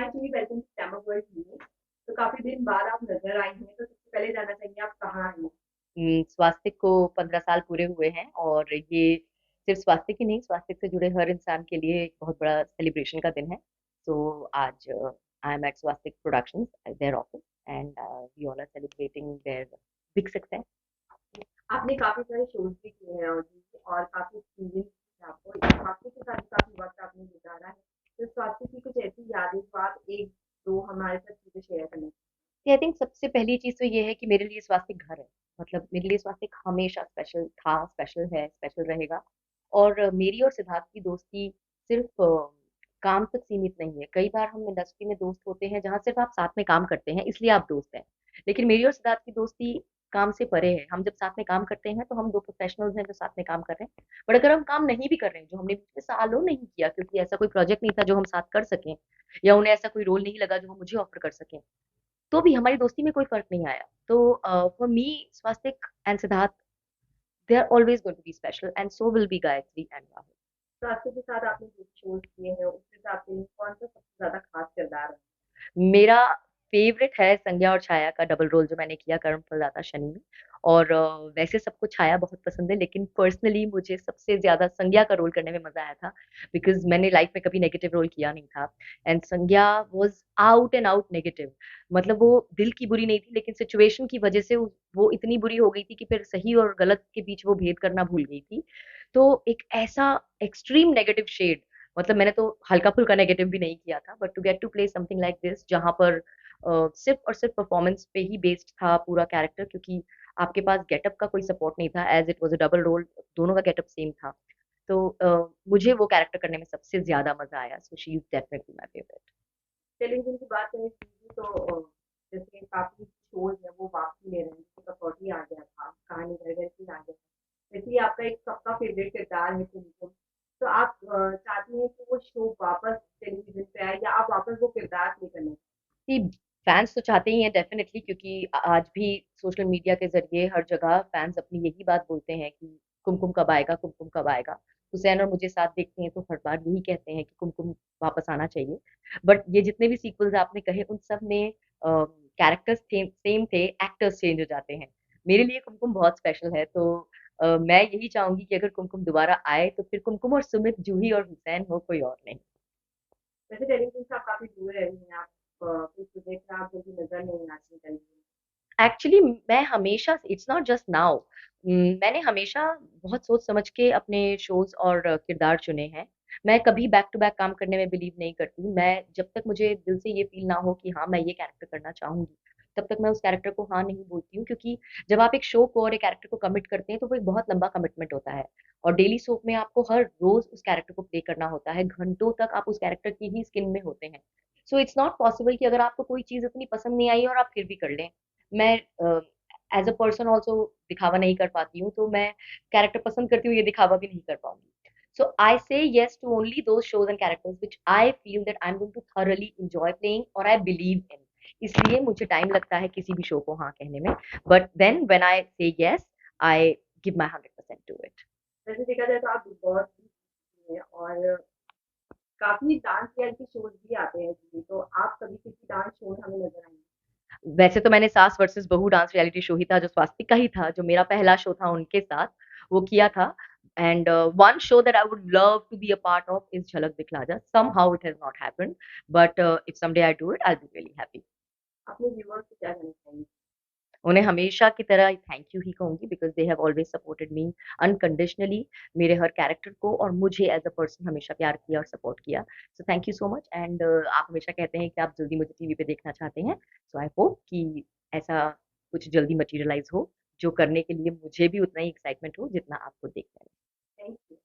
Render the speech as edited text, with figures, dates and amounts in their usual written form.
हाय जी, welcome to glamour world news. तो काफ़ी दिन बाद आप नज़र आई हैं, तो सबसे पहले जानना चाहेंगे आप कहाँ आई हैं? स्वास्तिक को 15 साल पूरे हुए हैं और ये सिर्फ स्वास्तिक ही नहीं, स्वास्तिक से जुड़े हर इंसान के लिए एक बहुत बड़ा सेलिब्रेशन का दिन है। तो आज I am at Swastik productions at their office and we all are celebrating their big success. आपने काफ़ी सारे शोज़ भी किए हैं और काफ़ी एक्सपीरियंस है आपको। स्वास्थ्य के साथ काफ़ी वक़्त आपने गुज़ारा है। तो स्वास्थ्य की कुछ ऐसी यादें जो आप 1-2 हमारे साथ चीज़ें शेयर करना आई थिंक सबसे पहली चीज़ तो ये है कि मेरे लिए स्वास्तिक घर है। मतलब मेरे लिए स्वास्तिक हमेशा स्पेशल था, स्पेशल है, स्पेशल रहेगा। और मेरी और सिद्धार्थ की दोस्ती सिर्फ काम तक सीमित नहीं है। कई बार हम इंडस्ट्री में दोस्त होते हैं जहाँ सिर्फ आप साथ में काम करते हैं इसलिए आप दोस्त हैं। लेकिन मेरी और सिद्धार्थ की दोस्ती काम से परे है। हम जब साथ में काम करते हैं तो हम 2 प्रोफेशनल्स हैं जो साथ में काम कर रहे हैं। बट अगर हम काम नहीं भी कर रहे हैं, जो हमने बीच में सालों नहीं किया क्योंकि ऐसा कोई प्रोजेक्ट नहीं था जो हम साथ कर सकें या उन्हें ऐसा कोई रोल नहीं लगा जो वो मुझे ऑफर कर सकें, तो भी हमारी दोस्ती में कोई फ़र्क नहीं आया। तो for me Swastik and Siddharth, they are always going to be special and so will be Gayatri and Rahul. स्वास्थ्य के साथ आपने जो शोज़ किए हैं, उसमें से आपके लिए कौन-सा सबसे ज़्यादा ख़ास किरदार है? मेरा फेवरेट है संज्ञा और छाया का डबल रोल जो मैंने किया कर्म फलदाता शनि में। और वैसे सबको छाया बहुत पसंद है लेकिन पर्सनली मुझे सबसे ज़्यादा संज्ञा का रोल करने में मज़ा आया था बिकॉज़ मैंने लाइफ में कभी नेगेटिव रोल किया नहीं था। एंड संज्ञा was out and out negative. मतलब वो दिल की बुरी नहीं थी लेकिन सिचुएशन की वज़ह से वो इतनी बुरी हो गई थी कि फिर सही और गलत के बीच वो भेद करना भूल गई थी। तो एक ऐसा एक्सट्रीम नेगेटिव शेड, मतलब मैंने तो हल्का-फुल्का नेगेटिव भी नहीं किया था, but to get to play something like this जहाँ पर सिर्फ़ और सिर्फ़ परफ़ॉर्मेंस पे ही बेस्ड था पूरा कैरेक्टर, क्योंकि आपके पास गेटअप का कोई सपोर्ट नहीं था as it was a double role, दोनों का गेटअप सेम था। तो मुझे वो कैरेक्टर करने में सबसे ज़्यादा मज़ा आया, so she is definitely my favourite. Television की बात करें टीवी तो जैसे काफ़ी शोज़ हैं वो वापसी ले रहे हैं, जैसे कसौटी आ गया था, कहानी घर घर की आ गया था। वैसे ही आपका एक सबका फ़ेवरेट किरदार है कुमकुम। तो आप चाहती हैं कि वो शो वापस टेलीविज़न पे आए या आप वापस वो किरदार प्ले करना चाहती जी, फैन्स तो चाहते ही हैं डेफ़िनिटली, क्योंकि आज भी सोशल मीडिया के ज़रिए हर जगह फैन्स अपनी यही बात बोलते हैं कि कुमकुम कब आएगा, कुमकुम कब आएगा। हुसैन और मुझे साथ देखते हैं तो हर बार यही कहते हैं कि कुमकुम वापस आना चाहिए। बट ये जितने भी सीक्वल्स आपने कहे उन सब में कैरेक्टर्स थे सेम थे, एक्टर्स चेंज हो जाते हैं। मेरे लिए कुमकुम बहुत स्पेशल है, तो मैं यही चाहूँगी कि अगर कुमकुम दोबारा आए तो फिर कुमकुम और सुमित, जूही और हुसैन हो, कोई और नहीं। हैं? वैसे टेलीविज़न से आप काफ़ी दूर रह रही हैं, आप कोई प्रोजेक्ट में आप जल्दी नज़र नहीं आती टेलीविज़न। एक्चुअली मैं हमेशा, इट्स नॉट जस्ट नाउ, मैंने हमेशा बहुत सोच समझ के अपने शोज और किरदार चुने हैं। मैं कभी बैक टू बैक काम करने में बिलीव नहीं करती। मैं जब तक मुझे दिल से ये फील ना हो कि हाँ मैं ये कैरेक्टर करना चाहूंगी, तब तक मैं उस कैरेक्टर को हाँ नहीं बोलती हूँ, क्योंकि जब आप एक शो को और एक कैरेक्टर को कमिट करते हैं तो वो एक बहुत लंबा कमिटमेंट होता है। और डेली सोप में आपको हर रोज उस कैरेक्टर को प्ले करना होता है, घंटों तक आप उस कैरेक्टर की ही स्किन में होते हैं। सो इट्स नॉट पॉसिबल कि अगर आपको कोई चीज इतनी पसंद नहीं आई और आप फिर भी कर लें। मैं एज अ पर्सन ऑल्सो दिखावा नहीं कर पाती हूँ, तो मैं कैरेक्टर पसंद करती हूँ, ये दिखावा भी नहीं कर पाऊंगी। So I say yes to only those shows and characters which I feel that I am going to thoroughly enjoy playing और आई बिलीव इन। इसलिए मुझे टाइम लगता है किसी भी शो को हाँ कहने में, but then when I say yes, I give my 100% to it. वैसे देखा जाए तो आप बिग बॉस भी देखती हैं और काफ़ी डांस रियलिटी शोज़ भी आते हैं टीवी, तो आप कभी किसी डांस शो में हमें नज़र आएँगी? वैसे तो मैंने सास वर्सेस बहू डांस रियलिटी शो ही था जो स्वास्तिक का ही था, जो मेरा पहला शो था उनके साथ, वो किया था। And one show that I would love to be a part of is Jhalak Dikhla Jaa. Somehow it has not happened, but if someday I do it I will be really happy. अपने व्यूअर्स को क्या कहना चाहेंगी? उन्हें हमेशा की तरह थैंक यू ही कहूंगी because they have always supported me unconditionally. मेरे हर कैरेक्टर को और मुझे एज अ पर्सन हमेशा प्यार किया और सपोर्ट किया। So thank you so much. And आप हमेशा कहते हैं कि आप जल्दी मुझे टीवी पे देखना चाहते हैं, सो आई होप कि ऐसा कुछ जल्दी मटीरियलाइज हो, जो करने के लिए मुझे भी उतना ही एक्साइटमेंट हो जितना आपको देखने में। Thank you.